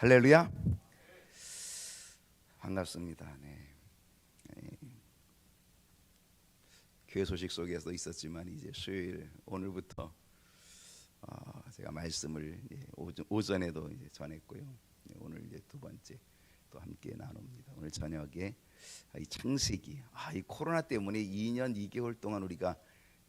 할렐루야. 반갑습니다. 교회 소식 속에서 있었지만 이제 수요일 오늘부터 제가 말씀을 오전에도 이제 전했고요. 오늘 이제 두 번째 또 함께 나눕니다. 오늘 저녁에 이 창세기, 이 코로나 때문에 2년 2개월 동안 우리가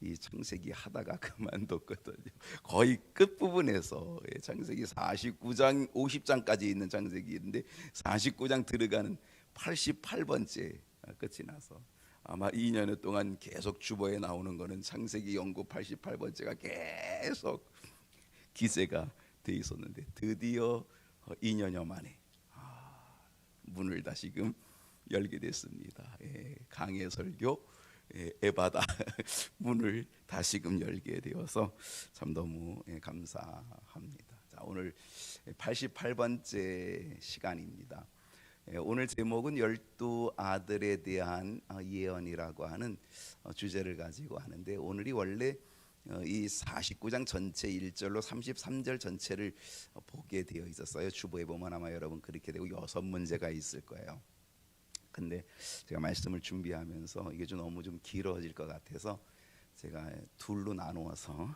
이 창세기 하다가 그만뒀거든요. 거의 끝 부분에서 창세기 49장 50장까지 있는 창세기인데 49장 들어가는 88번째 끝이 나서 아마 2년 동안 계속 주보에 나오는 거는 창세기 연구 88번째가 계속 기재가 돼 있었는데 드디어 2년여 만에 문을 다시금 열게 됐습니다. 강해 설교 에바다 문을 다시금 열게 되어서 참 너무 감사합니다. 자, 오늘 88번째 시간입니다. 오늘 제목은 12아들에 대한 예언이라고 하는 주제를 가지고 하는데, 오늘이 원래 이 49장 전체 1절로 33절 전체를 보게 되어 있었어요. 주보에 보면 아마 여러분 그렇게 되고 6문제가 있을 거예요. 근데 제가 말씀을 준비하면서 이게 너무 좀 길어질 것 같아서 제가 둘로 나누어서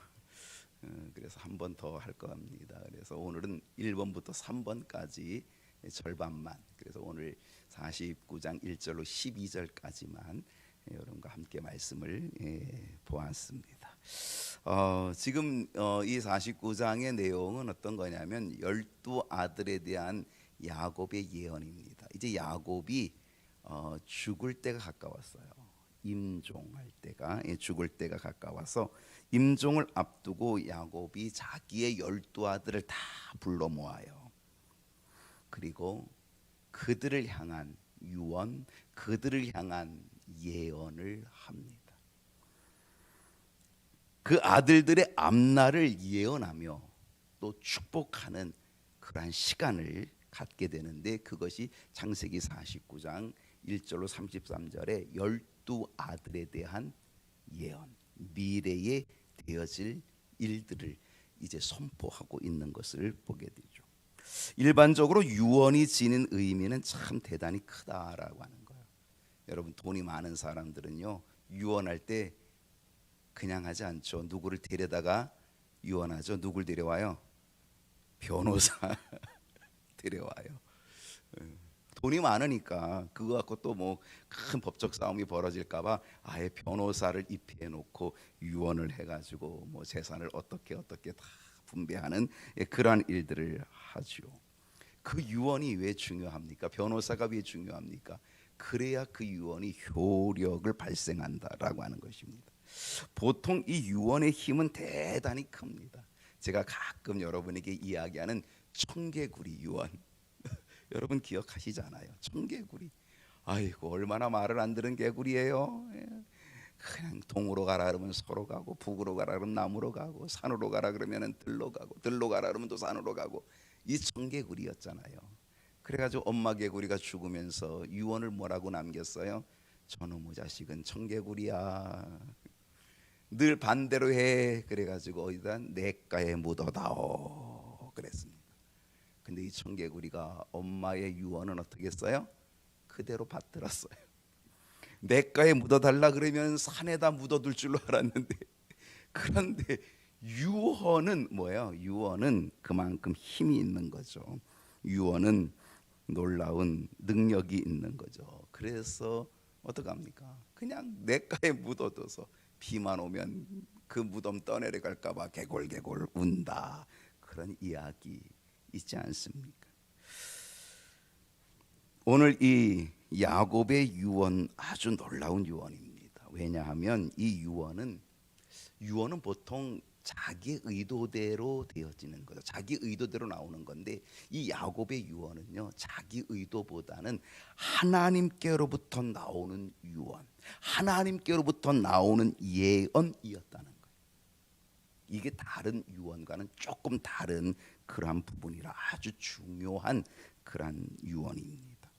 그래서 한 번 더 할 겁니다. 그래서 오늘은 1번부터 3번까지 절반만, 그래서 오늘 49장 1절로 12절까지만 여러분과 함께 말씀을 보았습니다. 지금 이 49장의 내용은 어떤 거냐면 12아들에 대한 야곱의 예언입니다. 이제 야곱이 죽을 때가 가까웠어요. 임종할 때가, 죽을 때가 가까워서 임종을 앞두고 야곱이 자기의 12아들을 다 불러 모아요. 그리고 그들을 향한 유언, 그들을 향한 예언을 합니다. 그 아들들의 앞날을 예언하며 또 축복하는 그러한 시간을 갖게 되는데, 그것이 창세기 49장 1절로 33절에 12아들에 대한 예언, 미래에 되어질 일들을 이제 선포하고 있는 것을 보게 되죠. 일반적으로 유언이 지닌 의미는 참 대단히 크다라고 하는 거예요. 여러분, 돈이 많은 사람들은요, 유언할 때 그냥 하지 않죠. 누구를 데려다가 유언하죠. 누굴 데려와요? 변호사 데려와요. 돈이 많으니까 그거 갖고 또 뭐 큰 법적 싸움이 벌어질까봐 아예 변호사를 입히해 놓고 유언을 해가지고 뭐 재산을 어떻게 다 분배하는 그러한 일들을 하죠. 그 유언이 왜 중요합니까? 변호사가 왜 중요합니까? 그래야 그 유언이 효력을 발생한다라고 하는 것입니다. 보통 이 유언의 힘은 대단히 큽니다. 제가 가끔 여러분에게 이야기하는 청개구리 유언 여러분 기억하시잖아요. 청개구리. 아이고, 얼마나 말을 안 들은 개구리예요. 그냥 동으로 가라 그러면 서로 가고, 북으로 가라 그러면 남으로 가고, 산으로 가라 그러면 들로 가고, 들로 가라 그러면 또 산으로 가고, 이 청개구리였잖아요. 그래가지고 엄마 개구리가 죽으면서 유언을 뭐라고 남겼어요? 저놈의 자식은 청개구리야. 늘 반대로 해. 그래가지고 어디다 냇가에 묻어다오 그랬습니다. 근데 이 청개구리가 엄마의 유언은 어떻게 했어요? 그대로 받들었어요. 냇가에 묻어달라 그러면 산에다 묻어둘 줄로 알았는데, 그런데 유언은 뭐예요? 유언은 그만큼 힘이 있는 거죠. 유언은 놀라운 능력이 있는 거죠. 그래서 어떡합니까? 그냥 냇가에 묻어둬서 비만 오면 그 무덤 떠내려갈까봐 개골개골 운다, 그런 이야기 있지 않습니까? 오늘 이 야곱의 유언 아주 놀라운 유언입니다. 왜냐하면 이 유언은 보통 자기 의도대로 되어지는 거죠. 자기 의도대로 나오는 건데, 이 야곱의 유언은요, 자기 의도보다는 하나님께로부터 나오는 유언, 하나님께로부터 나오는 예언이었다는 거예요. 이게 다른 유언과는 조금 다른 그러한 부분이라 아주 중요한 그러한 유언입니다.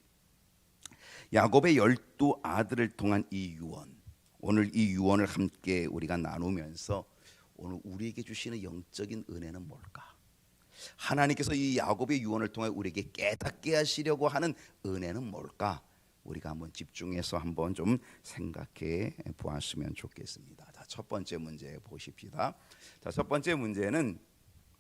야곱의 12아들을 통한 이 유언, 오늘 이 유언을 함께 우리가 나누면서 오늘 우리에게 주시는 영적인 은혜는 뭘까? 하나님께서 이 야곱의 유언을 통해 우리에게 깨닫게 하시려고 하는 은혜는 뭘까? 우리가 한번 집중해서 한번 좀 생각해 보았으면 좋겠습니다. 자, 첫 번째 문제 보십시다. 자, 첫 번째 문제는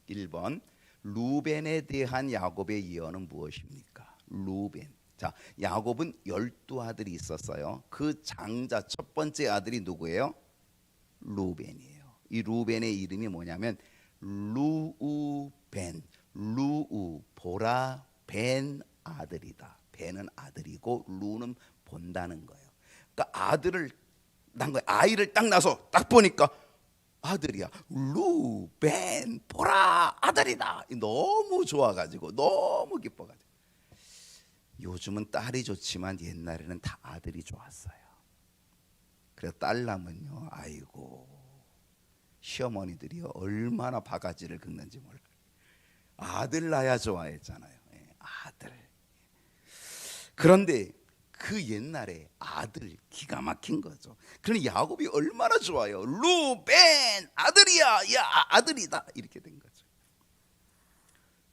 1번 루벤에 대한 야곱의 예언은 무엇입니까? 루벤. 자, 야곱은 12아들이 있었어요. 그 장자 첫 번째 아들이 누구예요? 루벤이에요. 이 루벤의 이름이 뭐냐면 루우벤. 루우 보라 벤 아들이다. 벤은 아들이고 루는 본다는 거예요. 그러니까 아들을 낳은 거예요. 아이를 딱 낳아서 딱 보니까 아들이야. 루벤 보라 아들이다. 너무 좋아가지고 너무 기뻐가지고. 요즘은 딸이 좋지만 옛날에는 다 아들이 좋았어요. 그래서 딸 낳으면요, 아이고 시어머니들이 얼마나 바가지를 긁는지 몰라요. 아들 낳아야 좋아했잖아요. 아들. 그런데 그 옛날에 아들 기가 막힌 거죠. 그러니 야곱이 얼마나 좋아요. 루벤 아들이야, 야 아들이다 이렇게 된 거죠.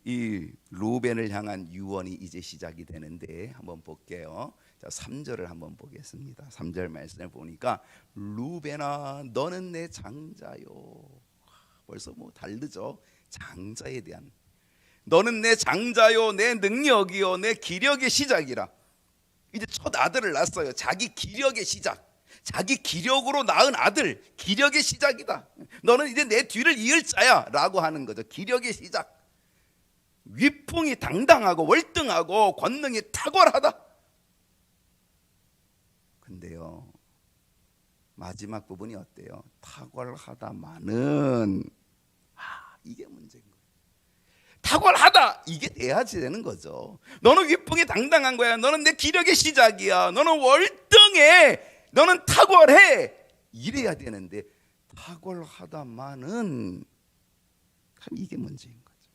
이 루벤을 향한 유언이 이제 시작이 되는데 한번 볼게요. 자, 3절을 한번 보겠습니다. 3절 말씀을 보니까 루벤아 너는 내 장자요. 벌써 뭐 다르죠. 장자에 대한 너는 내 장자요, 내 능력이요, 내 기력의 시작이라. 이제 첫 아들을 낳았어요. 자기 기력의 시작, 자기 기력으로 낳은 아들, 기력의 시작이다. 너는 이제 내 뒤를 이을 자야 라고 하는 거죠. 기력의 시작. 위풍이 당당하고 월등하고 권능이 탁월하다. 근데요, 마지막 부분이 어때요? 탁월하다마는 이게 문제인 거예요. 탁월하다 이게 돼야지 되는 거죠. 너는 위풍이 당당한 거야. 너는 내 기력의 시작이야. 너는 월등해. 너는 탁월해. 이래야 되는데 탁월하다마는 참 이게 문제인 거죠.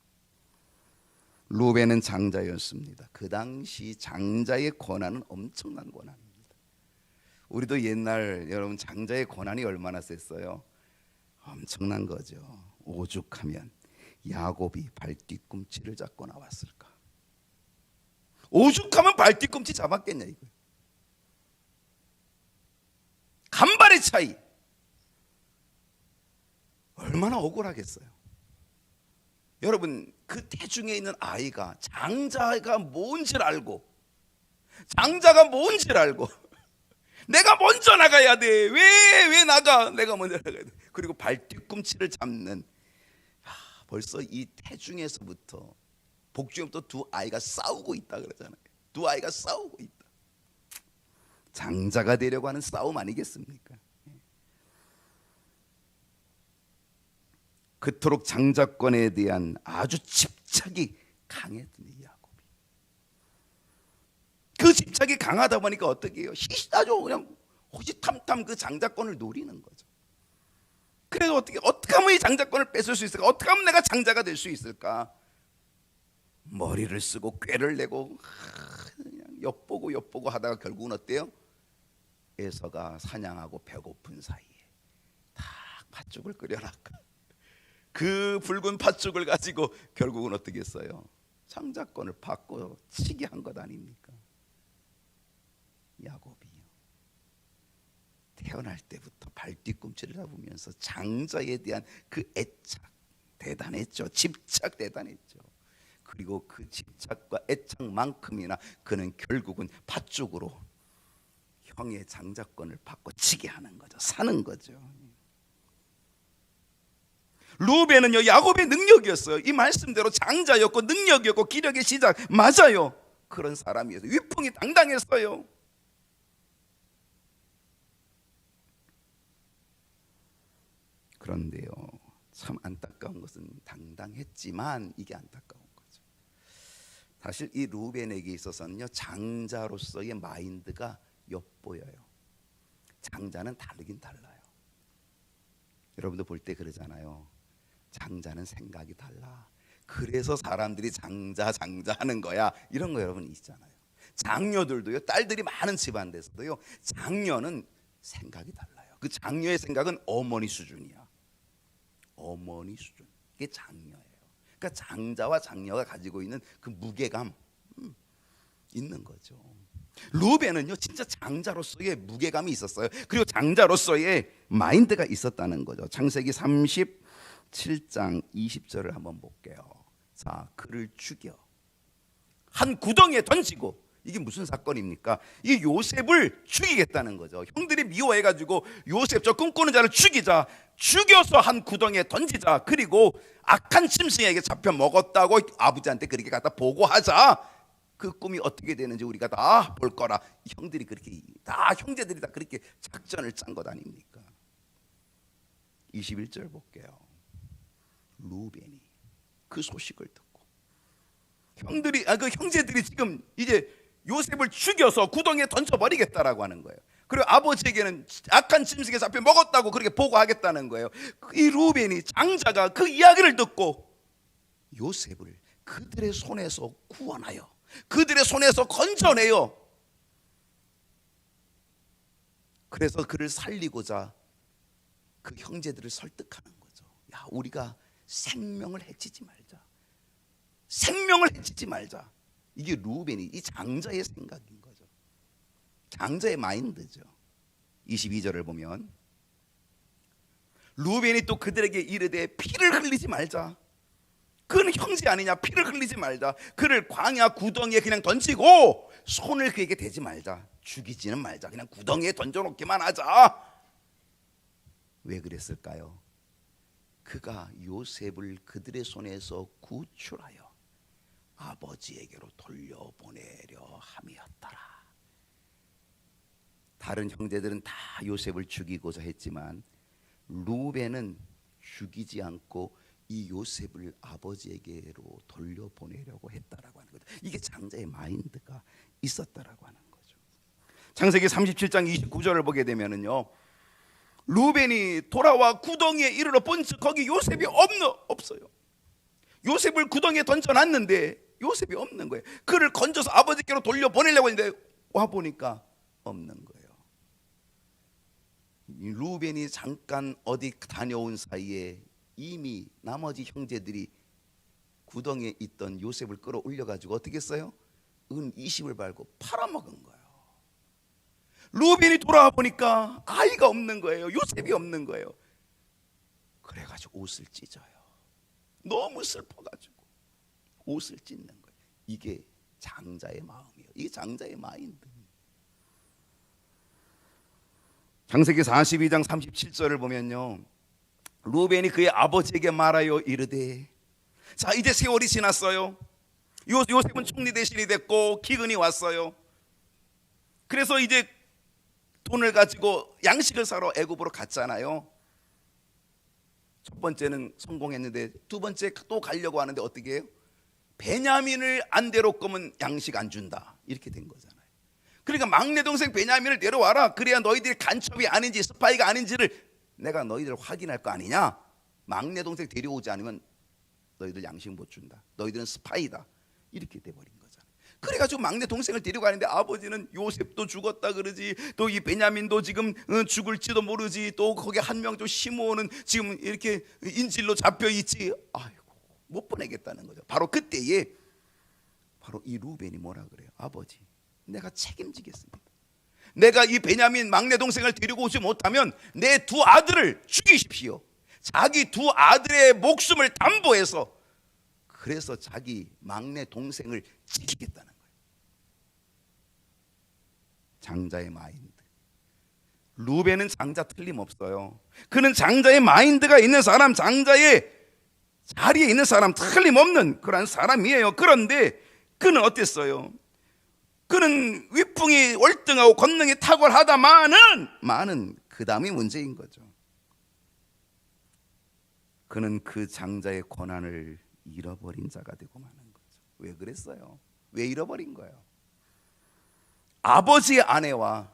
루벤은 장자였습니다. 그 당시 장자의 권한은 엄청난 권한입니다. 우리도 옛날 여러분 장자의 권한이 얼마나 셌어요? 엄청난 거죠. 오죽하면 야곱이 발뒤꿈치를 잡고 나왔을까? 오죽하면 발뒤꿈치 잡았겠냐 이거. 간발의 차이. 얼마나 억울하겠어요. 여러분 그 태중에 있는 아이가 장자가 뭔지를 알고 내가 먼저 나가야 돼. 왜 나가? 내가 먼저 나가야 돼. 그리고 발뒤꿈치를 잡는 벌써 이 태중에서부터 복중부터 두 아이가 싸우고 있다 그러잖아요. 두 아이가 싸우고 있다. 장자가 되려고 하는 싸움 아니겠습니까? 그토록 장자권에 대한 아주 집착이 강했던 이 야곱이. 그 집착이 강하다 보니까 어떻게 해요? 아주 그냥 호시탐탐 그 장자권을 노리는 거죠. 그래서 어떻게 하면 이 장자권을 뺏을 수 있을까? 어떻게 하면 내가 장자가 될 수 있을까? 머리를 쓰고 꾀를 내고 그냥 엿보고 하다가 결국은 어때요? 에서가 사냥하고 배고픈 사이에 딱 팥죽을 끓여놨고 그 붉은 팥죽을 가지고 결국은 어떻게 했어요? 장자권을 받고 치게 한 것 아닙니까? 야곱이요. 태어날 때부터 발뒤꿈치를 잡으면서 장자에 대한 그 애착 대단했죠. 집착 대단했죠. 그리고 그 집착과 애착만큼이나 그는 결국은 팥죽으로 형의 장자권을 받고 치게 하는 거죠. 사는 거죠. 루벤은요 야곱의 능력이었어요. 이 말씀대로 장자였고 능력이었고 기력의 시작 맞아요. 그런 사람이었어요. 위풍이 당당했어요. 그런데요 참 안타까운 것은 당당했지만 이게 안타까운 거죠. 사실 이 루벤에게 있어서는요 장자로서의 마인드가 엿보여요. 장자는 다르긴 달라요. 여러분도 볼 때 그러잖아요. 장자는 생각이 달라. 그래서 사람들이 장자 하는 거야. 이런 거 여러분 있잖아요. 장녀들도요 딸들이 많은 집안에서도요 장녀는 생각이 달라요. 그 장녀의 생각은 어머니 수준이야. 어머니 수준. 이게 장녀예요. 그러니까 장자와 장녀가 가지고 있는 그 무게감 있는 거죠. 루벤은요 진짜 장자로서의 무게감이 있었어요. 그리고 장자로서의 마인드가 있었다는 거죠. 창세기 37장 20절을 한번 볼게요. 자, 그를 죽여 한 구덩이에 던지고, 이게 무슨 사건입니까? 이 요셉을 죽이겠다는 거죠. 형들이 미워해가지고 요셉 저 꿈꾸는 자를 죽여서 한 구덩이에 던지자. 그리고 악한 짐승에게 잡혀 먹었다고 아버지한테 그렇게 갖다 보고하자. 그 꿈이 어떻게 되는지 우리가 다 볼 거라. 형들이 그렇게 다, 형제들이 다 그렇게 작전을 짠 것 아닙니까? 21절 볼게요. 루벤이 그 소식을 듣고 그 형제들이 지금 이제 요셉을 죽여서 구덩이에 던져버리겠다라고 하는 거예요. 그리고 아버지에게는 악한 짐승에 잡혀 먹었다고 그렇게 보고하겠다는 거예요. 이 루벤이, 장자가 그 이야기를 듣고 요셉을 그들의 손에서 구원하여 그들의 손에서 건져내요. 그래서 그를 살리고자 그 형제들을 설득하는 거죠. 야, 우리가 생명을 해치지 말자. 생명을 해치지 말자. 이게 루벤이, 이 장자의 생각인 거죠. 장자의 마인드죠. 22절을 보면 루벤이 또 그들에게 이르되 피를 흘리지 말자. 그는 형제 아니냐. 피를 흘리지 말자. 그를 광야 구덩이에 그냥 던지고 손을 그에게 대지 말자. 죽이지는 말자. 그냥 구덩이에 던져놓기만 하자. 왜 그랬을까요? 그가 요셉을 그들의 손에서 구출하여 아버지에게로 돌려보내려 함이었더라. 다른 형제들은 다 요셉을 죽이고자 했지만 루벤은 죽이지 않고 이 요셉을 아버지에게로 돌려보내려고 했다라고 하는 거죠. 이게 장자의 마인드가 있었다라고 하는 거죠. 창세기 37장 29절을 보게 되면은요, 루벤이 돌아와 구덩이에 이르러 본즉 거기 요셉이 없어요. 요셉을 구덩이에 던져놨는데 요셉이 없는 거예요. 그를 건져서 아버지께로 돌려보내려고 했는데 와보니까 없는 거예요. 루벤이 잠깐 어디 다녀온 사이에 이미 나머지 형제들이 구덩이에 있던 요셉을 끌어올려가지고 어떻게 했어요? 은 20을 밟고 팔아먹은 거예요. 루벤이 돌아와 보니까 아이가 없는 거예요. 요셉이 없는 거예요. 그래가지고 옷을 찢어요. 너무 슬퍼가지고 옷을 찢는 거예요. 이게 장자의 마음이에요. 이게 장자의 마인드. 창세기 42장 37절을 보면요, 루벤이 그의 아버지에게 말하여 이르되, 자 이제 세월이 지났어요. 요셉은 총리 대신이 됐고 기근이 왔어요. 그래서 이제 돈을 가지고 양식을 사러 애굽으로 갔잖아요. 첫 번째는 성공했는데 두 번째 또 가려고 하는데 어떻게 해요? 베냐민을 안 데려오면 양식 안 준다, 이렇게 된 거잖아요. 그러니까 막내 동생 베냐민을 데려와라. 그래야 너희들이 간첩이 아닌지 스파이가 아닌지를 내가 너희들 확인할 거 아니냐. 막내 동생 데려오지 않으면 너희들 양식 못 준다. 너희들은 스파이다. 이렇게 돼버린 거잖아요. 그래가지고 막내 동생을 데려가는데 아버지는 요셉도 죽었다 그러지, 또 이 베냐민도 지금 죽을지도 모르지, 또 거기 한 명 좀 시므온은 지금 이렇게 인질로 잡혀 있지. 아이고, 못 보내겠다는 거죠. 바로 그때에 바로 이 루벤이 뭐라 그래요? 아버지, 내가 책임지겠습니다. 내가 이 베냐민 막내 동생을 데리고 오지 못하면 내 두 아들을 죽이십시오. 자기 두 아들의 목숨을 담보해서 그래서 자기 막내 동생을 지키겠다는 거예요. 장자의 마인드. 루벤은 장자 틀림없어요. 그는 장자의 마인드가 있는 사람, 장자의 자리에 있는 사람, 틀림없는 그런 사람이에요. 그런데 그는 어땠어요? 그는 위풍이 월등하고 권능이 탁월하다마는 그 다음이 문제인 거죠. 그는 그 장자의 권한을 잃어버린 자가 되고 마는 거죠. 왜 그랬어요? 왜 잃어버린 거예요? 아버지의 아내와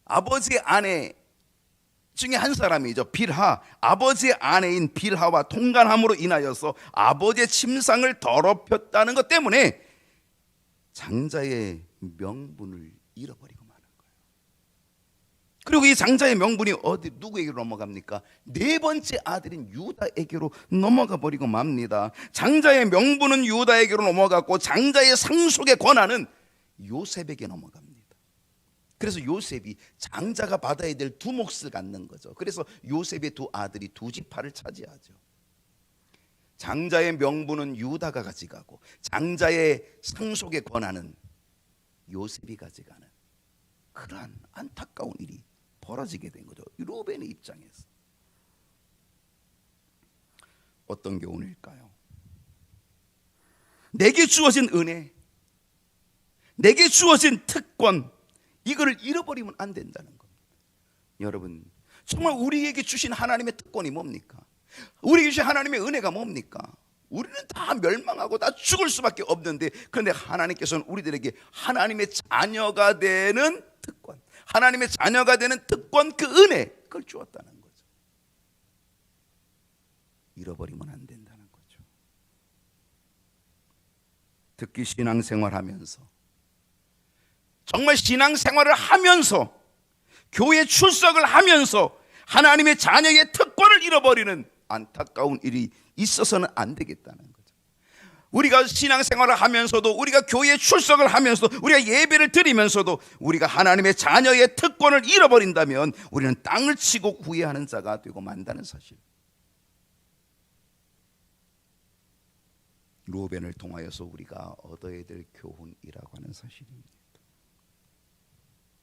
아버지의 아내 중에 한 사람이죠, 빌하. 아버지의 아내인 빌하와 통간함으로 인하여서 아버지의 침상을 더럽혔다는 것 때문에 장자의 명분을 잃어버리고 마는 거예요. 그리고 이 장자의 명분이 어디 누구에게로 넘어갑니까? 네 번째 아들인 유다에게로 넘어가 버리고 맙니다. 장자의 명분은 유다에게로 넘어갔고 장자의 상속의 권한은 요셉에게 넘어갑니다. 그래서 요셉이 장자가 받아야 될 두 몫을 갖는 거죠. 그래서 요셉의 두 아들이 두 지파를 차지하죠. 장자의 명분은 유다가 가져가고 장자의 상속의 권한은 요셉이 가져가는 그러한 안타까운 일이 벌어지게 된 거죠. 루벤의 입장에서. 어떤 교훈일까요? 내게 주어진 은혜, 내게 주어진 특권, 이거를 잃어버리면 안 된다는 겁니다. 여러분, 정말 우리에게 주신 하나님의 특권이 뭡니까? 우리에게 주신 하나님의 은혜가 뭡니까? 우리는 다 멸망하고 다 죽을 수밖에 없는데, 그런데 하나님께서는 우리들에게 하나님의 자녀가 되는 특권, 하나님의 자녀가 되는 특권, 그 은혜, 그걸 주었다는 거죠. 잃어버리면 안 된다는 거죠. 특히 신앙생활하면서, 정말 신앙생활을 하면서, 교회 출석을 하면서 하나님의 자녀의 특권을 잃어버리는 안타까운 일이 있어서는 안 되겠다는 거죠. 우리가 신앙생활을 하면서도, 우리가 교회에 출석을 하면서도, 우리가 예배를 드리면서도 우리가 하나님의 자녀의 특권을 잃어버린다면 우리는 땅을 치고 구애하는 자가 되고 만다는 사실. 루벤을 통하여서 우리가 얻어야 될 교훈이라고 하는 사실입니다.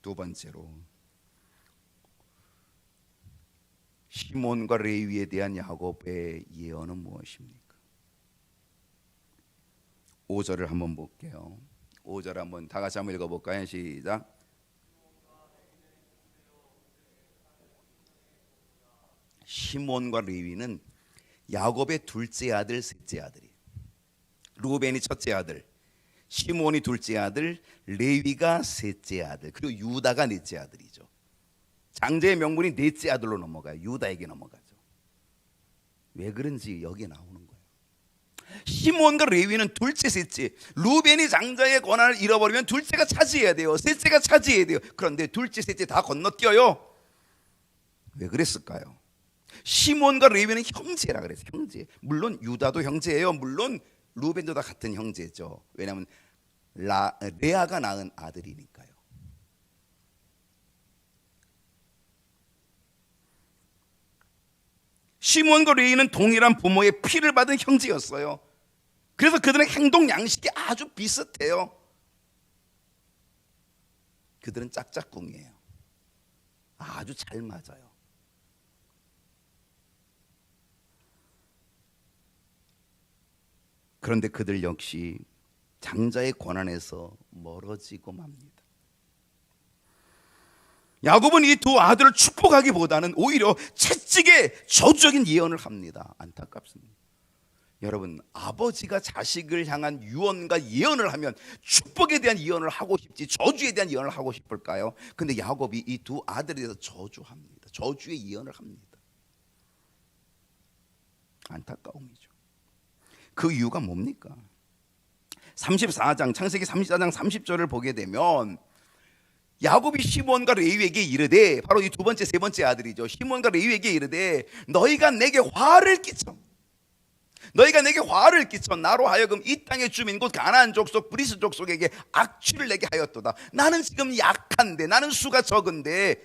두 번째로, 시몬과 레위에 대한 야곱의 예언은 무엇입니까? 5절을 한번 볼게요. 5절 한번 다 같이 한번 읽어볼까요? 시작. 시몬과 레위는 야곱의 둘째 아들, 셋째 아들이. 루벤이 첫째 아들, 시몬이 둘째 아들, 레위가 셋째 아들, 그리고 유다가 넷째 아들이죠. 장자의 명분이 넷째 아들로 넘어가요. 유다에게 넘어가죠. 왜 그런지 여기에 나오는 거예요. 시몬과 레위는 둘째, 셋째. 루벤이 장자의 권한을 잃어버리면 둘째가 차지해야 돼요. 셋째가 차지해야 돼요. 그런데 둘째, 셋째 다 건너뛰어요. 왜 그랬을까요? 시몬과 레위는 형제라 그랬어요. 형제. 물론 유다도 형제예요. 물론 루벤도 다 같은 형제죠. 왜냐하면 레아가 낳은 아들이니까요. 시몬과 레위는 동일한 부모의 피를 받은 형제였어요. 그래서 그들의 행동 양식이 아주 비슷해요. 그들은 짝짝꿍이에요. 아주 잘 맞아요. 그런데 그들 역시 장자의 권한에서 멀어지고 맙니다. 야곱은 이 두 아들을 축복하기보다는 오히려 채찍에 저주적인 예언을 합니다. 안타깝습니다. 여러분, 아버지가 자식을 향한 유언과 예언을 하면 축복에 대한 예언을 하고 싶지 저주에 대한 예언을 하고 싶을까요? 근데 야곱이 이 두 아들에 대해서 저주합니다. 저주의 예언을 합니다. 안타까움이죠. 그 이유가 뭡니까? 34장, 창세기 34장 30절을 보게 되면 야곱이 시몬과 레위에게 이르되, 바로 이 두 번째, 세 번째 아들이죠. 시몬과 레위에게 이르되, 너희가 내게 화를 끼쳐 나로 하여금 이 땅의 주민 곧 가나안 족속 브리스 족속에게 악취를 내게 하였도다. 나는 지금 약한데, 나는 수가 적은데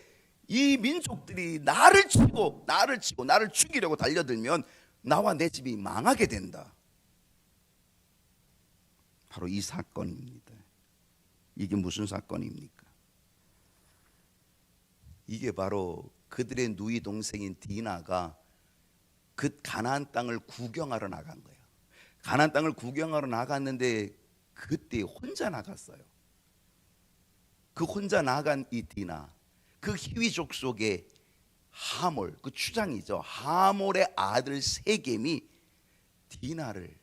이 민족들이 나를 치고 나를 죽이려고 달려들면 나와 내 집이 망하게 된다. 바로 이 사건입니다. 이게 무슨 사건입니까? 이게 바로 그들의 누이 동생인 디나가 그 가나안 땅을 구경하러 나간 거예요. 가나안 땅을 구경하러 나갔는데 그때 혼자 나갔어요. 그 혼자 나간 이 디나, 그 히위족 속의 하몰, 그 추장이죠. 하몰의 아들 세겜이 디나를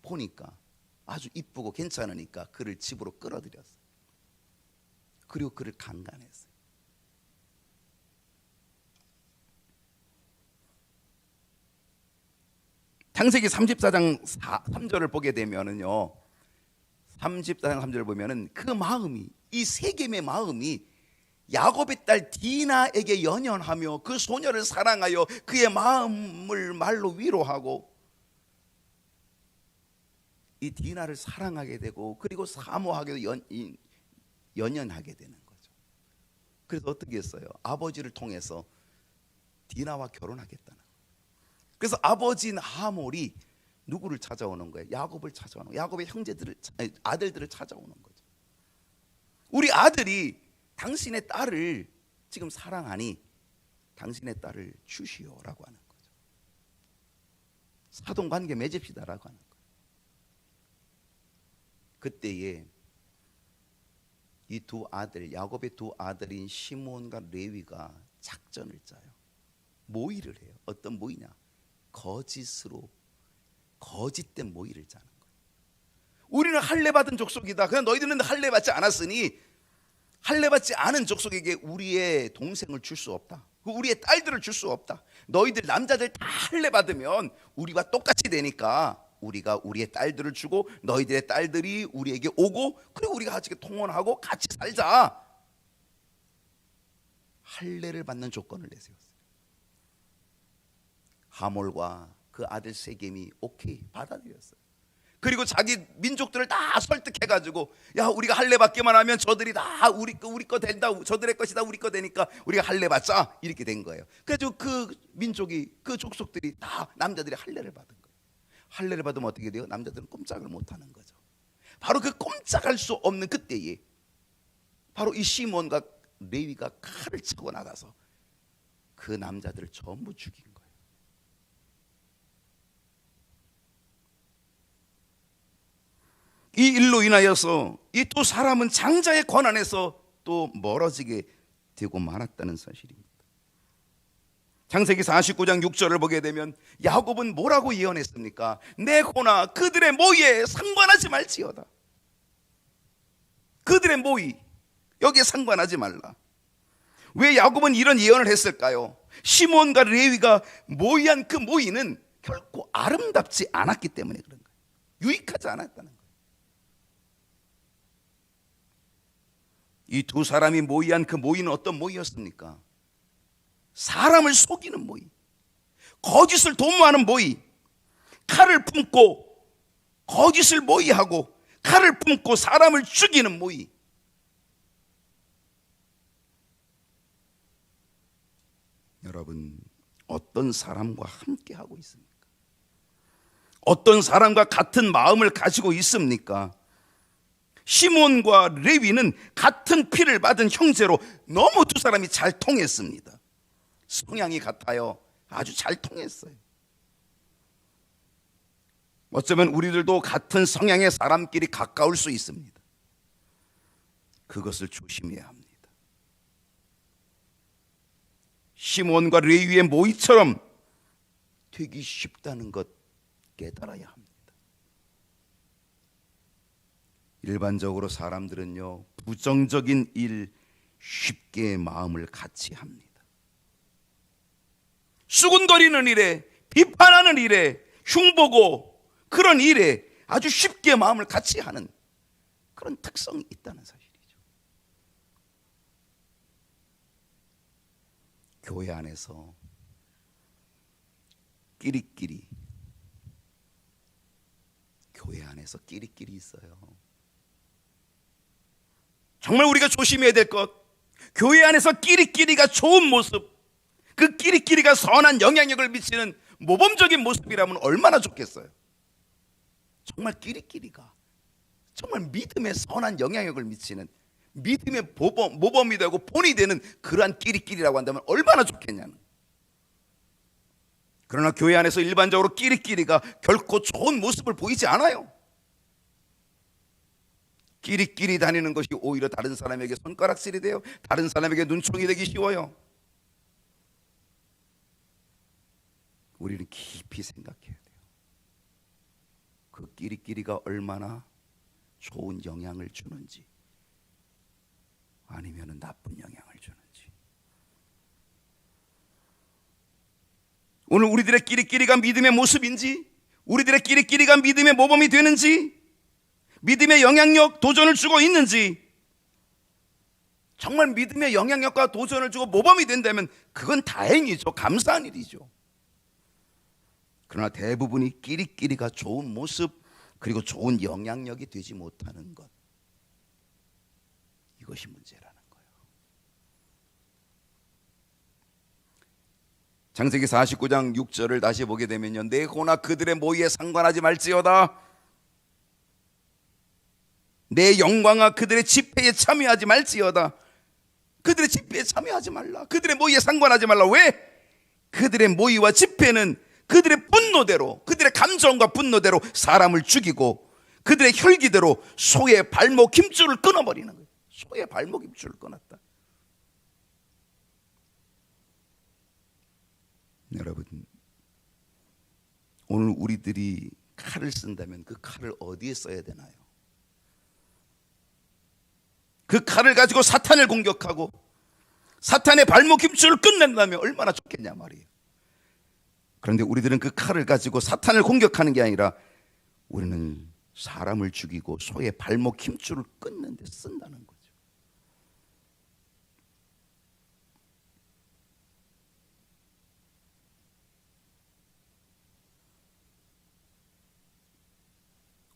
보니까 아주 이쁘고 괜찮으니까 그를 집으로 끌어들였어요. 그리고 그를 강간했어요. 창세기 34장 3절을 보게 되면은요, 34장 3절을 보면은 그 마음이, 이 세겜의 마음이 야곱의 딸 디나에게 연연하며 그 소녀를 사랑하여 그의 마음을 말로 위로하고 이 디나를 사랑하게 되고 그리고 사모하게 연연하게 되는 거죠. 그래서 어떻게 했어요? 아버지를 통해서 디나와 결혼하겠다는 거예요. 그래서 아버지인 하몰이 누구를 찾아오는 거예요? 야곱을 찾아오는 거예요. 야곱의 아들들을 찾아오는 거죠. 우리 아들이 당신의 딸을 지금 사랑하니 당신의 딸을 주시오라고 하는 거죠. 사돈관계 맺읍시다라고 하는 거예요. 그때에 이 두 아들, 야곱의 두 아들인 시몬과 레위가 작전을 짜요. 모의를 해요. 어떤 모의냐? 거짓으로 거짓된 모의를 짜는 거예요. 우리는 할례 받은 족속이다. 그냥 너희들은 할례 받지 않았으니 할례 받지 않은 족속에게 우리의 동생을 줄 수 없다. 우리의 딸들을 줄 수 없다. 너희들 남자들 다 할례 받으면 우리와 똑같이 되니까 우리가 우리의 딸들을 주고 너희들의 딸들이 우리에게 오고 그리고 우리가 같이 통혼하고 같이 살자. 할례를 받는 조건을 내세웠어요. 하몰과 그 아들 세겜이 오케이 받아들였어요. 그리고 자기 민족들을 다 설득해가지고 야 우리가 할례 받기만 하면 저들이 다 우리 거 된다. 저들의 것이 다 우리 거 되니까 우리가 할례 받자 이렇게 된 거예요. 그래서 그 민족이 그 족속들이 다 남자들이 할례를 받은 거예요. 할례를 받으면 어떻게 돼요? 남자들은 꼼짝을 못하는 거죠. 바로 그 꼼짝할 수 없는 그때에 바로 이 시몬과 레위가 칼을 차고 나가서 그 남자들을 전부 죽인 거예요. 이 일로 인하여서 이 두 사람은 장자의 권한에서 또 멀어지게 되고 말았다는 사실입니다. 창세기 49장 6절을 보게 되면 야곱은 뭐라고 예언했습니까? 내 고나 그들의 모의에 상관하지 말지어다. 그들의 모의 여기에 상관하지 말라. 왜 야곱은 이런 예언을 했을까요? 시몬과 레위가 모의한 그 모의는 결코 아름답지 않았기 때문에 그런 거예요. 유익하지 않았다는 거예요. 이 두 사람이 모의한 그 모의는 어떤 모의였습니까? 사람을 속이는 모의, 거짓을 도모하는 모의, 칼을 품고 거짓을 모의하고 칼을 품고 사람을 죽이는 모의. 여러분, 어떤 사람과 함께 하고 있습니까? 어떤 사람과 같은 마음을 가지고 있습니까? 시몬과 레위는 같은 피를 받은 형제로 너무 두 사람이 잘 통했습니다. 성향이 같아요. 아주 잘 통했어요. 어쩌면 우리들도 같은 성향의 사람끼리 가까울 수 있습니다. 그것을 조심해야 합니다. 시몬과 레위의 모의처럼 되기 쉽다는 것 깨달아야 합니다. 일반적으로 사람들은요, 부정적인 일 쉽게 마음을 같이 합니다. 수군거리는 일에, 비판하는 일에, 흉보고 그런 일에 아주 쉽게 마음을 같이 하는 그런 특성이 있다는 사실이죠. 교회 안에서 끼리끼리, 교회 안에서 끼리끼리 있어요. 정말 우리가 조심해야 될 것, 교회 안에서 끼리끼리가 좋은 모습, 그 끼리끼리가 선한 영향력을 미치는 모범적인 모습이라면 얼마나 좋겠어요. 정말 끼리끼리가 정말 믿음의 선한 영향력을 미치는 믿음의 모범이 되고 본이 되는 그러한 끼리끼리라고 한다면 얼마나 좋겠냐는. 그러나 교회 안에서 일반적으로 끼리끼리가 결코 좋은 모습을 보이지 않아요. 끼리끼리 다니는 것이 오히려 다른 사람에게 손가락질이 돼요. 다른 사람에게 눈총이 되기 쉬워요. 우리는 깊이 생각해야 돼요. 그 끼리끼리가 얼마나 좋은 영향을 주는지 아니면 나쁜 영향을 주는지. 오늘 우리들의 끼리끼리가 믿음의 모습인지, 우리들의 끼리끼리가 믿음의 모범이 되는지, 믿음의 영향력, 도전을 주고 있는지 정말 믿음의 영향력과 도전을 주고 모범이 된다면 그건 다행이죠. 감사한 일이죠. 그러나 대부분이 끼리끼리가 좋은 모습, 그리고 좋은 영향력이 되지 못하는 것, 이것이 문제라는 거예요. 창세기 49장 6절을 다시 보게 되면요, 내 고나 그들의 모의에 상관하지 말지어다. 내 영광아 그들의 집회에 참여하지 말지어다. 그들의 집회에 참여하지 말라. 그들의 모의에 상관하지 말라. 왜? 그들의 모의와 집회는 그들의 분노대로, 그들의 감정과 분노대로 사람을 죽이고, 그들의 혈기대로 소의 발목 힘줄을 끊어버리는 거예요. 소의 발목 힘줄을 끊었다. 여러분, 오늘 우리들이 칼을 쓴다면 그 칼을 어디에 써야 되나요? 그 칼을 가지고 사탄을 공격하고 사탄의 발목 힘줄을 끝낸다면 얼마나 좋겠냐 말이에요. 그런데 우리들은 그 칼을 가지고 사탄을 공격하는 게 아니라 우리는 사람을 죽이고 소의 발목 힘줄을 끊는 데 쓴다는 거죠.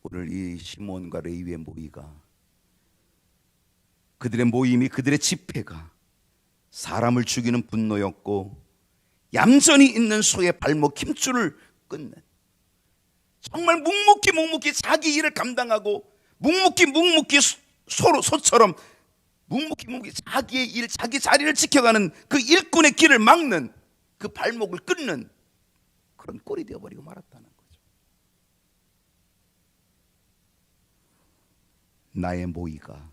오늘 이 시몬과 레위의 모의가, 그들의 모임이, 그들의 집회가 사람을 죽이는 분노였고, 얌전히 있는 소의 발목 힘줄을 끊는, 정말 묵묵히 자기 일을 감당하고 묵묵히 소처럼 묵묵히 자기의 일, 자기 자리를 지켜가는 그 일꾼의 길을 막는, 그 발목을 끊는 그런 꼴이 되어버리고 말았다는 거죠. 나의 모의가,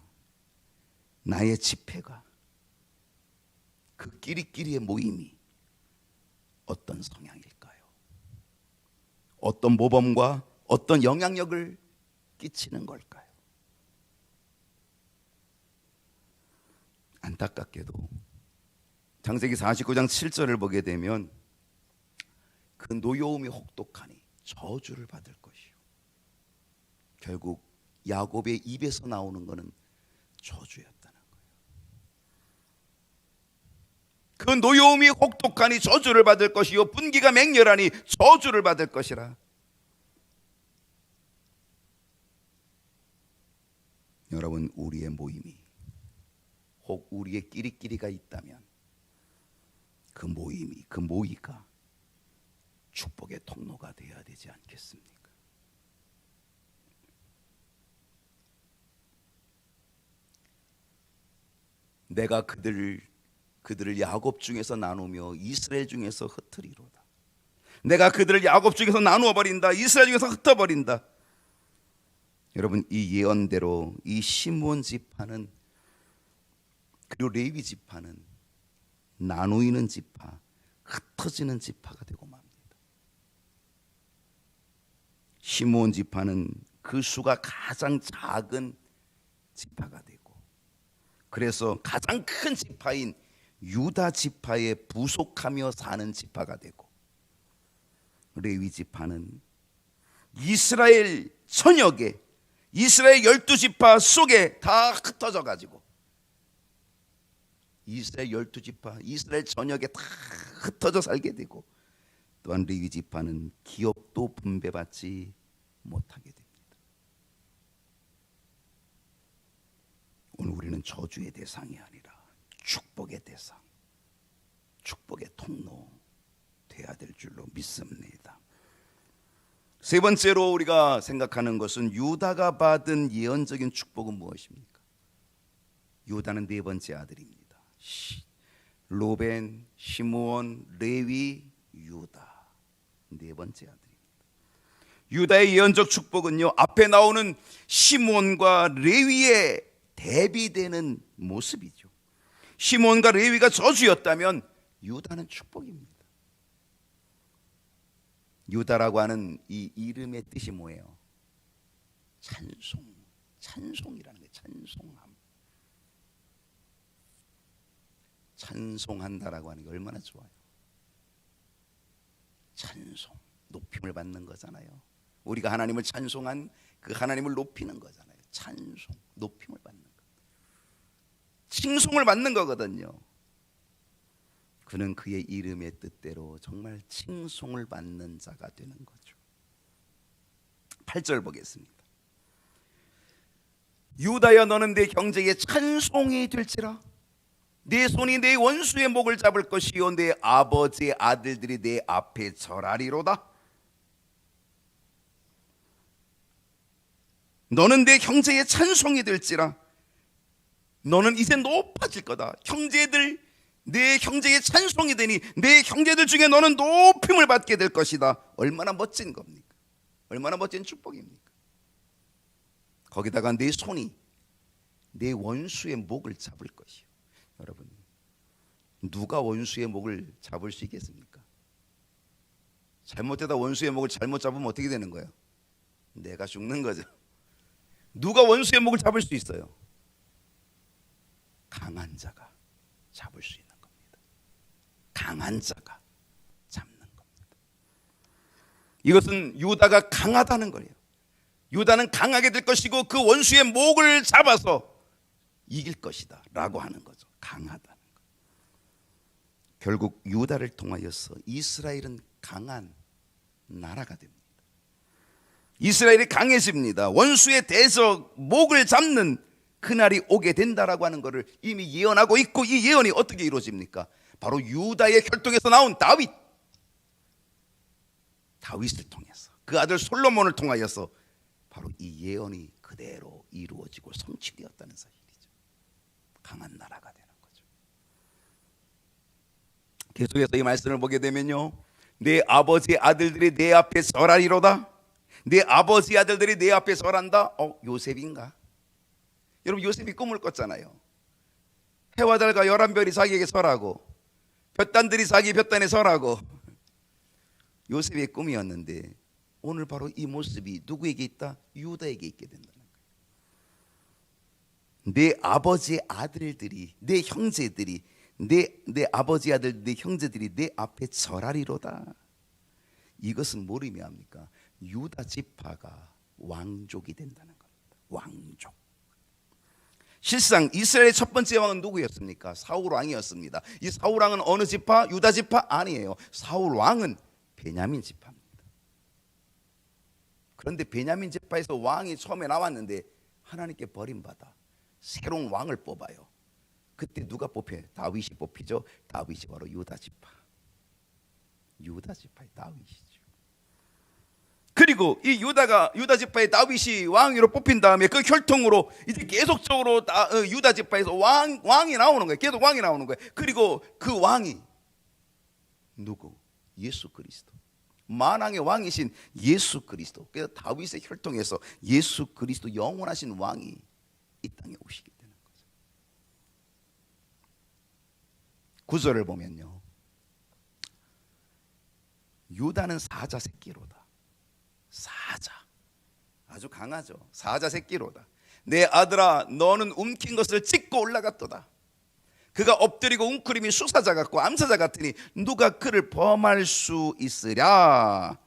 나의 집회가, 그 끼리끼리의 모임이 어떤 성향일까요? 어떤 모범과 어떤 영향력을 끼치는 걸까요? 안타깝게도 창세기 49장 7절을 보게 되면 그 노여움이 혹독하니 저주를 받을 것이요. 결국 야곱의 입에서 나오는 것은 저주였다는 거예요. 그 노여움이 혹독하니 저주를 받을 것이요, 분기가 맹렬하니 저주를 받을 것이라. 여러분, 우리의 모임이, 혹 우리의 끼리끼리가 있다면 그 모임이, 그 모의가 축복의 통로가 되어야 되지 않겠습니까? 내가 그들을 야곱 중에서 나누며 이스라엘 중에서 흩으리로다. 내가 그들을 야곱 중에서 나누어 버린다. 이스라엘 중에서 흩어버린다. 여러분, 이 예언대로 이 시므온 지파는, 그리고 레위 지파는 나누이는 지파, 흩어지는 지파가 되고 맙니다. 시므온 지파는 그 수가 가장 작은 지파가 되고, 그래서 가장 큰 지파인 유다 지파에 부속하며 사는 지파가 되고, 레위 지파는 이스라엘 전역에, 이스라엘 12지파 속에 다 흩어져 가지고, 이스라엘 12지파, 이스라엘 전역에 다 흩어져 살게 되고, 또한 레위 지파는 기업도 분배받지 못하게 됩니다. 오늘 우리는 저주의 대상이 아니라 축복의 대상, 축복의 통로 되어야 될 줄로 믿습니다. 세 번째로 우리가 생각하는 것은 유다가 받은 예언적인 축복은 무엇입니까? 유다는 네 번째 아들입니다. 로벤, 시므온, 레위, 유다, 네 번째 아들입니다. 유다의 예언적 축복은요, 앞에 나오는 시므온과 레위의 대비되는 모습이죠. 시므온과 레위가 저주였다면 유다는 축복입니다. 유다라고 하는 이 이름의 뜻이 뭐예요? 찬송이라는 거예요. 찬송함. 찬송한다라고 하는 게 얼마나 좋아요. 찬송, 높임을 받는 거잖아요. 우리가 하나님을 찬송한 그 하나님을 높이는 거잖아요. 찬송, 높임을 받는 거. 칭송을 받는 거거든요. 그는 그의 이름의 뜻대로 정말 칭송을 받는 자가 되는 거죠. 8절 보겠습니다. 유다야, 너는 내 경제의 찬송이 될지라. 내 손이 내 원수의 목을 잡을 것이요 내 아버지의 아들들이 내 앞에 절하리로다. 너는 내 형제의 찬송이 될지라. 너는 이제 높아질 거다. 형제들, 내 형제의 찬송이 되니 내 형제들 중에 너는 높임을 받게 될 것이다. 얼마나 멋진 겁니까? 얼마나 멋진 축복입니까? 거기다가 내 손이 내 원수의 목을 잡을 것이요. 여러분, 누가 원수의 목을 잡을 수 있겠습니까? 잘못되다 원수의 목을 잘못 잡으면 어떻게 되는 거예요? 내가 죽는 거죠. 누가 원수의 목을 잡을 수 있어요? 강한 자가 잡을 수 있는 겁니다. 강한 자가 잡는 겁니다. 이것은 유다가 강하다는 거예요. 유다는 강하게 될 것이고 그 원수의 목을 잡아서 이길 것이다 라고 하는 거죠. 강하다는 것. 결국 유다를 통하여서 이스라엘은 강한 나라가 됩니다. 이스라엘이 강해집니다. 원수의 대적 목을 잡는 그날이 오게 된다라고 하는 것을 이미 예언하고 있고, 이 예언이 어떻게 이루어집니까? 바로 유다의 혈통에서 나온 다윗을 통해서, 그 아들 솔로몬을 통하여서 바로 이 예언이 그대로 이루어지고 성취되었다는 사실이죠. 강한 나라가 되는 거죠. 계속해서 이 말씀을 보게 되면요, 내 아버지의 아들들이 내 앞에 절하리로다. 내 아버지 아들들이 내 앞에 절한다. 요셉인가? 여러분, 요셉이 꿈을 꿨잖아요. 해와 달과 11별이 자기에게 절하고 볕단들이 자기 볕단에 절하고. 요셉의 꿈이었는데 오늘 바로 이 모습이 누구에게 있다? 유다에게 있게 된다는 거예요. 내 아버지의 아들들이, 내 형제들이, 내 아버지 아들, 내 형제들이 내 앞에 절하리로다. 이것은 뭘 의미합니까? 유다 지파가 왕족이 된다는 겁니다. 왕족. 실상 이스라엘의 첫 번째 왕은 누구였습니까? 사울 왕이었습니다. 이 사울 왕은 어느 지파? 유다 지파? 아니에요. 사울 왕은 베냐민 지파입니다. 그런데 베냐민 지파에서 왕이 처음에 나왔는데 하나님께 버림받아 새로운 왕을 뽑아요. 그때 누가 뽑혀요? 다윗이 뽑히죠. 다윗이 바로 유다 지파. 유다 지파의 다윗이죠. 그리고 이 유다 지파의 다윗이 왕위로 뽑힌 다음에 그 혈통으로 이제 계속적으로 유다 지파에서 왕이 나오는 거예요. 계속 왕이 나오는 거예요. 그리고 그 왕이 누구? 예수 그리스도. 만왕의 왕이신 예수 그리스도. 그래서 다윗의 혈통에서 예수 그리스도 영원하신 왕이 이 땅에 오시게 되는 거죠. 9절을 보면요, 유다는 사자 새끼로다. 사자, 아주 강하죠. 사자 새끼로다. 내 아들아, 너는 움킨 것을 찢고 올라갔도다. 그가 엎드리고 웅크림이 수사자 같고 암사자 같으니 누가 그를 범할 수 있으랴.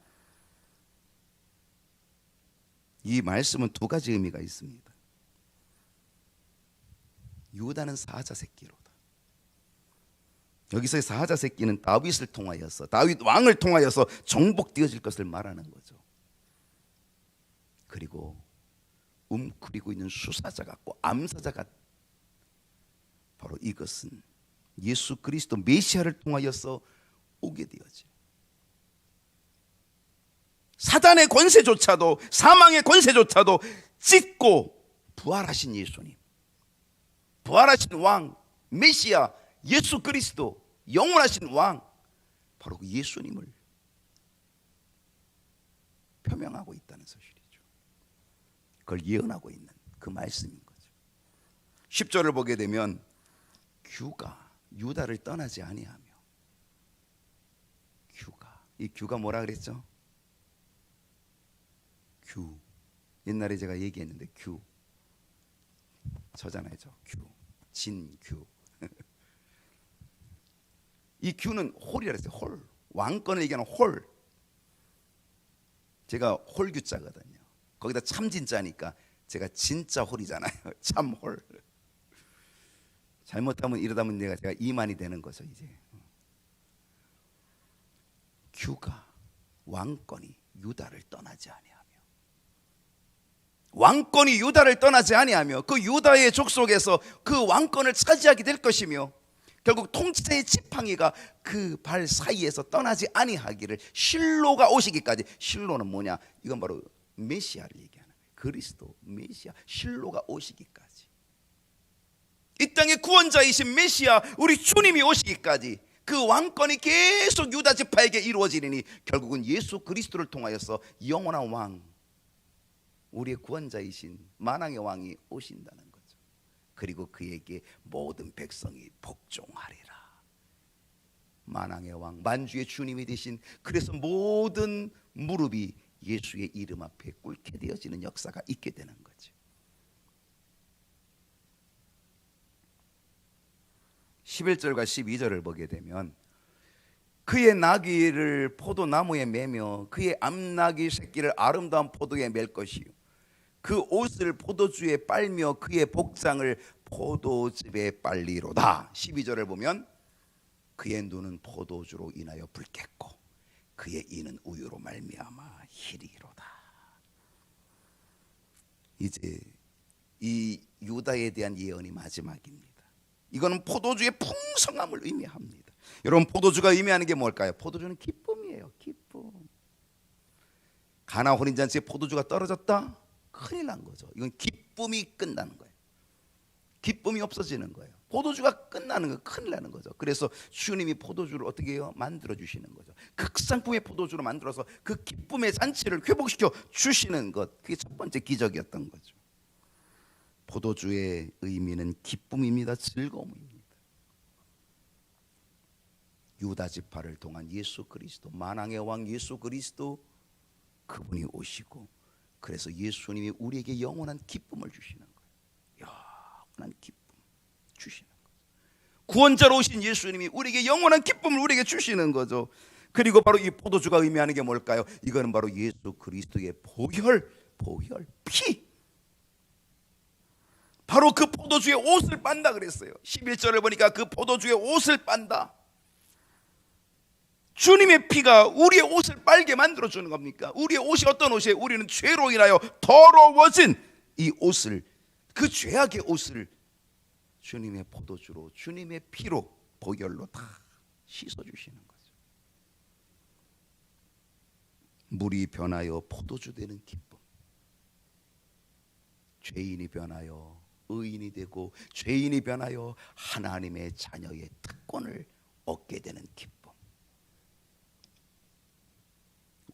이 말씀은 두 가지 의미가 있습니다. 유다는 사자 새끼로다. 여기서의 사자 새끼는 다윗을 통하여서, 다윗 왕을 통하여서 정복되어질 것을 말하는 거죠. 그리고 웅크리고 있는 수사자 같고 암사자 같, 바로 이것은 예수 그리스도 메시아를 통하여서 오게 되어져. 사단의 권세조차도, 사망의 권세조차도 찢고 부활하신 예수님, 부활하신 왕 메시아 예수 그리스도, 영원하신 왕, 바로 그 예수님을 표명하고 있다는 사실이죠. 그걸 예언하고 있는 그 말씀인 거죠. 10절을 보게 되면 규가 유다를 떠나지 아니하며, 이 규가 뭐라 그랬죠? 규. 옛날에 제가 얘기했는데 규 저잖아요. 규, 진규. 이 규는 홀이라 그랬어요. 홀. 왕권을 얘기하는 홀. 제가 홀규자거든요. 거기다 참 진짜니까 제가 진짜 홀이잖아요. 참 홀. 잘못하면 이러다 보면 제가 이만이 되는 거죠. 이제 규가 왕권이 유다를 떠나지 아니하며, 왕권이 유다를 떠나지 아니하며 그 유다의 족속에서 그 왕권을 차지하게 될 것이며, 결국 통치자의 지팡이가 그 발 사이에서 떠나지 아니하기를 실로가 오시기까지. 실로는 뭐냐? 이건 바로 메시아를 얘기하는 거예요. 그리스도 메시아 실로가 오시기까지, 이 땅의 구원자이신 메시아 우리 주님이 오시기까지 그 왕권이 계속 유다 지파에게 이루어지리니, 결국은 예수 그리스도를 통하여서 영원한 왕, 우리의 구원자이신 만왕의 왕이 오신다는 거죠. 그리고 그에게 모든 백성이 복종하리라. 만왕의 왕, 만주의 주님이 되신, 그래서 모든 무릎이 예수의 이름 앞에 꿇게 되어지는 역사가 있게 되는 거죠. 11절과 12절을 보게 되면, 그의 나귀를 포도나무에 매며 그의 암나귀 새끼를 아름다운 포도에 맬 것이요, 그 옷을 포도주에 빨며 그의 복장을 포도즙에 빨리로다. 12절을 보면 그의 눈은 포도주로 인하여 붉겠고 그의 이는 우유로 말미암아 희리로다. 이제 이 유다에 대한 예언이 마지막입니다. 이거는 포도주의 풍성함을 의미합니다. 여러분, 포도주가 의미하는 게 뭘까요? 포도주는 기쁨이에요. 기쁨. 가나 혼인잔치에 포도주가 떨어졌다? 큰일 난 거죠. 이건 기쁨이 끝나는 거예요. 기쁨이 없어지는 거예요. 포도주가 끝나는 거 큰일 나는 거죠. 그래서 주님이 포도주를 어떻게 해요? 만들어 주시는 거죠. 극상품의 포도주로 만들어서 그 기쁨의 잔치를 회복시켜 주시는 것, 그게 첫 번째 기적이었던 거죠. 포도주의 의미는 기쁨입니다. 즐거움입니다. 유다 지파를 통한 예수 그리스도, 만왕의 왕 예수 그리스도, 그분이 오시고, 그래서 예수님이 우리에게 영원한 기쁨을 주시는 거예요. 영원한 기쁨 주시는 거죠. 구원자로 오신 예수님이 우리에게 영원한 기쁨을 우리에게 주시는 거죠. 그리고 바로 이 포도주가 의미하는 게 뭘까요? 이거는 바로 예수 그리스도의 보혈, 피. 바로 그 포도주의 옷을 빤다 그랬어요. 11절을 보니까 그 포도주의 옷을 빤다. 주님의 피가 우리의 옷을 빨게 만들어주는 겁니까? 우리의 옷이 어떤 옷이에요? 우리는 죄로 인하여 더러워진 이 옷을, 그 죄악의 옷을 주님의 포도주로, 주님의 피로, 보혈로 다 씻어주시는 거죠. 물이 변하여 포도주 되는 기쁨, 죄인이 변하여 의인이 되고, 죄인이 변하여 하나님의 자녀의 특권을 얻게 되는 기쁨.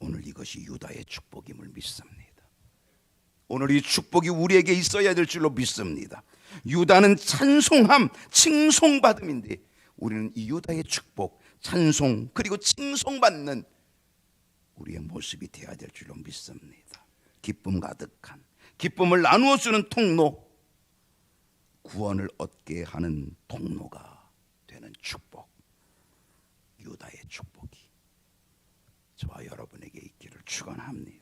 오늘 이것이 유다의 축복임을 믿습니다. 오늘 이 축복이 우리에게 있어야 될 줄로 믿습니다. 유다는 찬송함, 칭송받음인데, 우리는 이 유다의 축복, 찬송, 그리고 칭송받는 우리의 모습이 되어야 될 줄로 믿습니다. 기쁨 가득한, 기쁨을 나누어주는 통로, 구원을 얻게 하는 통로가 되는 축복, 유다의 축복이 저와 여러분에게 있기를 축원합니다.